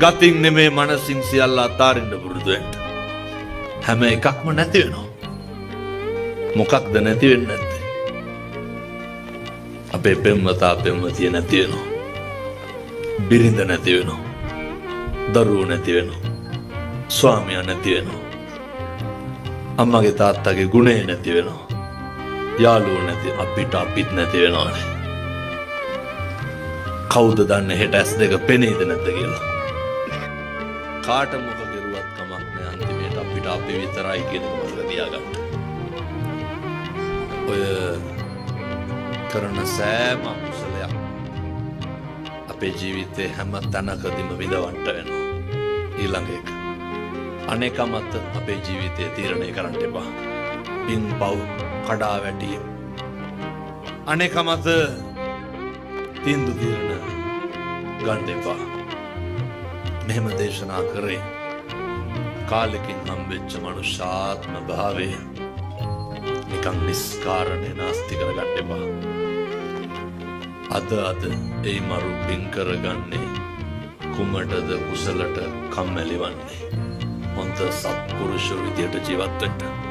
ගතින් නෙමේ මනසින් සියල්ල අතාරින්න පුරුදු වෙන්න. හැම එකක්ම නැති වෙනවා. මොකක්ද නැති වෙන්නේ නැත්තේ? අපේ පෙම්වතා පෙම්වතිය නැති වෙනවා. බිරිඳ නැති වෙනවා. දරුවෝ නැති වෙනවා. ස්වාමියා නැති වෙනවා. අම්මගේ තාත්තගේ ගුණය නැති වෙනවා. යාළුවෝ නැති අපිත් නැති වෙනවානේ. කවුද දන්නේ හෙට ඇස් දෙක පෙනේද නැද්ද කියලා? කාට මොක කෙරුවත් කමක් නෑ, අන්තිමේට අපිට අපි විතරයි කියන එක මතක තියාගන්න. ඔය කරන සෑම කුසලයක් අපේ ජීවිතේ හැම තැනකදීම විඳවන්න වෙනවා. ඊළඟ එක අනේකමත් අපේ ජීවිතේ තීරණය කරන්න එපා. පින් පව් කඩා වැටීම අනේකමත් තීන්දුව తీරන ගන්න එපා. මෙහෙම දේශනා කරේ කාලෙකින් හම්බෙච්ච මනුෂ්‍යාත්ම භාවය නිකන් නිස්කාරණේ නාස්ති කරගන්න එපා. අද ඒ මරු පින් කරගන්නේ කුමටද කුසලට කම්මැලි වන්නේ? හොඳ සත්පුරුෂ විදියට ජීවත් වෙන්න.